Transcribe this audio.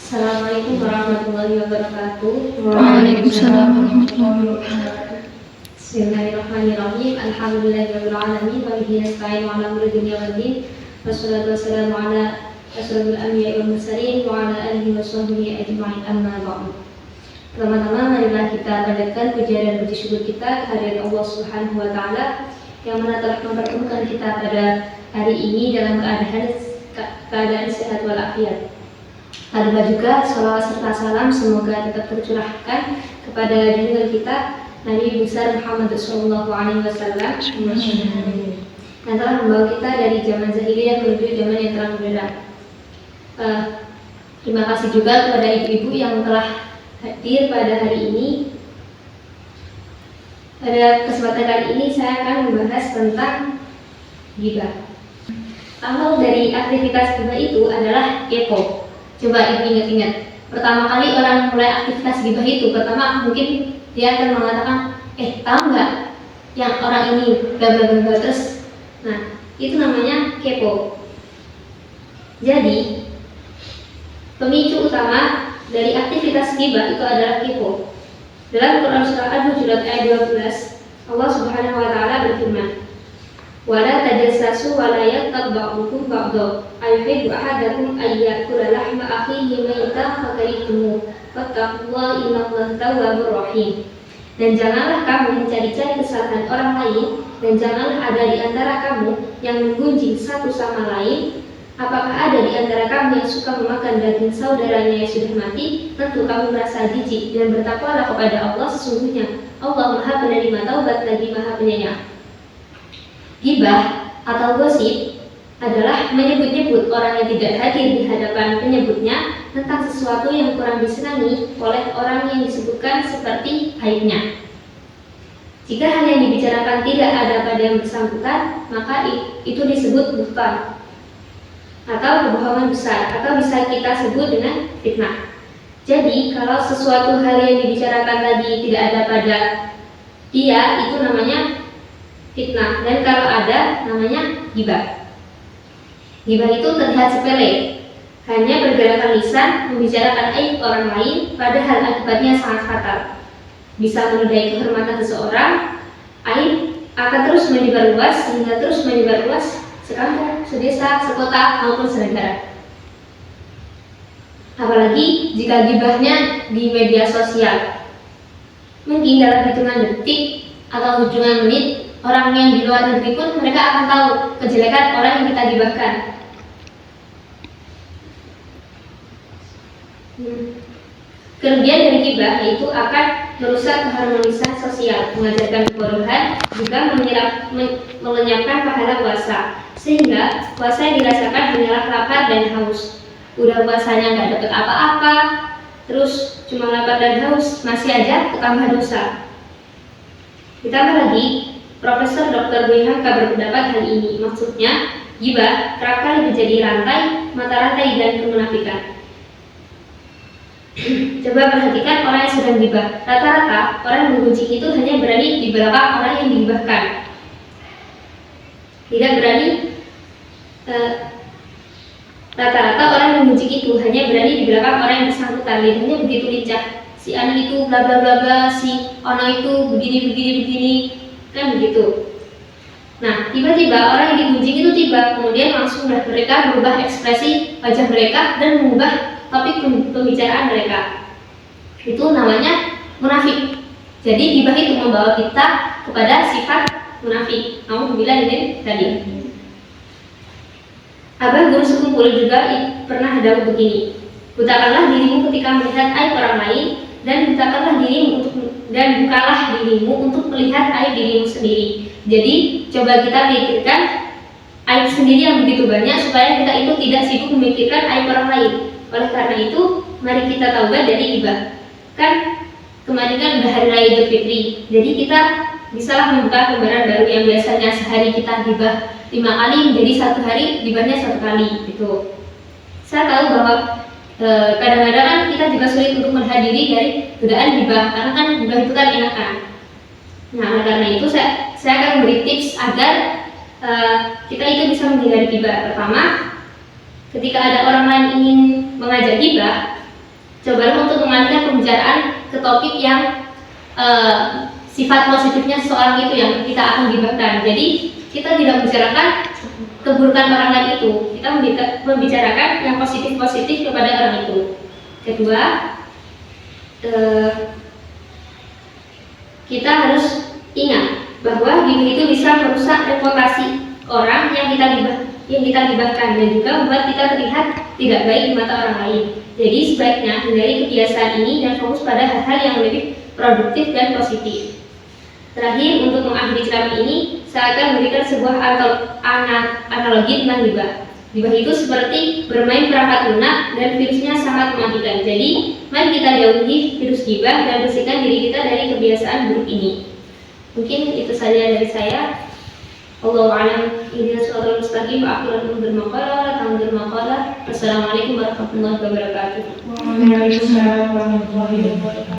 Assalamualaikum warahmatullahi wabarakatuh. Waalaikumsalam warahmatullahi wabarakatuh. Bismillahirrahmanirrahim. Alhamdulillahirabbil alamin wa bihi nasta'in ala umuri dunya waddin. Wassalatu wassalamu ala asyrofil anbiya'i wal mursalin wa ala alihi washabbihi ajma'in, amma ba'du. Pertama-tama marilah kita panjatkan puja dan puji syukur kita kehadirat Allah Subhanahu wa taala yang mana telah mempertemukan kita pada hari ini dalam keadaan sehat walafiat. Ada juga salawat serta salam semoga tetap tercurahkan kepada junjungan kita Nabi besar Muhammad sallallahu alaihi wasallam yang telah membawa kita dari zaman jahiliyah menuju zaman yang terang benderang. Terima kasih juga kepada ibu-ibu yang telah hadir pada hari ini. Pada kesempatan kali ini saya akan membahas tentang ghibah. Awal dari aktivitas ghibah itu adalah kepo. Coba ibu ingat-ingat, pertama kali orang mulai aktivitas ghibah itu, pertama mungkin dia akan mengatakan, tahu nggak yang orang ini bla terus. Nah, itu namanya kepo. Jadi, pemicu utama dari aktivitas ghibah itu adalah kepo. Dalam Quran surah Al-Hujurat ayat 12, Allah Subhanahu wa taala berfirman, "Wala tajassasu wa la yaghtab ba'dukum ba'dha ayuhibbu ahadakum ay ya'kula lahma akhihi maytan fakarihtumuh wattaqullaha innallaha tawwabur rahim." Dan janganlah kamu mencari-cari kesalahan orang lain, dan janganlah ada di antara kamu yang menggunjing satu sama lain. Apakah ada di antara kamu yang suka memakan daging saudaranya yang sudah mati? Tentu kamu merasa jijik, dan bertakwalah kepada Allah, sesungguhnya Allah Maha Penerima Taubat lagi Maha Penyayang. Ghibah atau gosip adalah menyebut-nyebut orang yang tidak hadir di hadapan penyebutnya tentang sesuatu yang kurang disenangi oleh orang yang disebutkan seperti aibnya. Jika hal yang dibicarakan tidak ada pada yang bersangkutan, maka itu disebut buhtan atau kebohongan besar, atau bisa kita sebut dengan fitnah. Jadi kalau sesuatu hal yang dibicarakan tadi tidak ada pada dia, itu namanya fitnah, dan kalau ada namanya ghibah. Ghibah itu terlihat sepele, hanya pergerakan lisan membicarakan aib orang lain, padahal akibatnya sangat fatal. Bisa menodai kehormatan seseorang, aib akan terus menyebar luas hingga terus menyebar luas sekampung, sedesa, sekota maupun senegara. Apalagi jika ghibahnya di media sosial, mungkin dalam hitungan detik atau hitungan menit, orang yang di luar negeri pun mereka akan tahu kejelekan orang yang kita ghibahkan. Kerugian dari ghibah yaitu akan merusak keharmonisan sosial, mengajarkan kebodohan, juga melenyapkan pahala puasa, sehingga puasa yang dirasakan hanyalah lapar dan haus. Udah puasanya nggak dapat apa-apa, terus cuma lapar dan haus, masih aja ketambah dosa. Ditambah lagi, Profesor Dr. BHK berpendapat hal ini, maksudnya ghibah kerap kali menjadi rantai, mata rantai dan kemunafikan. Coba perhatikan orang yang sedang ghibah. Rata-rata orang yang menggunjing itu hanya berani di belakang orang yang dighibahkan. Tidak berani. Rata-rata orang yang menggunjing itu hanya berani di belakang orang yang bersangkutan. Lidahnya begitu lincah. Si Ani itu bla bla bla bla, si Ono itu begini, kan begitu. Nah, tiba-tiba orang yang digunjing itu tiba, kemudian langsung mereka berubah ekspresi wajah mereka dan mengubah topik pembicaraan mereka. Itu namanya munafik. Jadi ghibah itu membawa kita kepada sifat munafik. Namun bila ini tadi. Abah Guru Sekumpul juga pernah dawuh begini, "Butakanlah dirimu ketika melihat aib orang lain, dan bukalah dirimu untuk melihat aib dirimu sendiri." Jadi coba kita pikirkan aib sendiri yang begitu banyak supaya kita itu tidak sibuk memikirkan aib orang lain. Oleh karena itu, mari kita taubat dari ghibah. Kan kemarin kan udah hari raya Idul Fitri, jadi kita bisalah membuka lembaran baru yang biasanya sehari kita ghibah 5 kali menjadi 1 hari ghibahnya 1 kali gitu. Saya tahu bahwa kadang-kadang kan kita juga sulit untuk menghadiri dari godaan ghibah, karena kan ghibah itu kan enakan. Nah, oleh karena itu saya akan memberi tips agar kita itu bisa menghindari ghibah. Pertama, ketika ada orang lain ingin mengajak ghibah, cobalah untuk mengalihkan pembicaraan ke topik yang sifat positifnya seseorang itu yang kita akan gibahkan. Jadi kita tidak membicarakan keburukan orang lain itu, kita membicarakan yang positif-positif kepada orang itu. Kedua, kita harus ingat bahwa ghibah itu bisa merusak reputasi orang yang kita gibahkan dan juga membuat kita terlihat tidak baik di mata orang lain. Jadi sebaiknya hindari kebiasaan ini dan fokus pada hal-hal yang lebih produktif dan positif. Terakhir, untuk mengakhiri ceramah ini, saya akan memberikan sebuah analogi tentang ghibah. Ghibah itu seperti bermain perangkat lunak dan virusnya sangat mematikan. Jadi, mari kita jauhi virus ghibah dan bersihkan diri kita dari kebiasaan buruk ini. Mungkin itu saja dari saya. Allahu a'lam. Ihdinas shiratal mustaqim wa akhirul bermaqalah. Wassalamualaikum warahmatullahi wabarakatuh. Waalaikumsalam warahmatullahi wabarakatuh.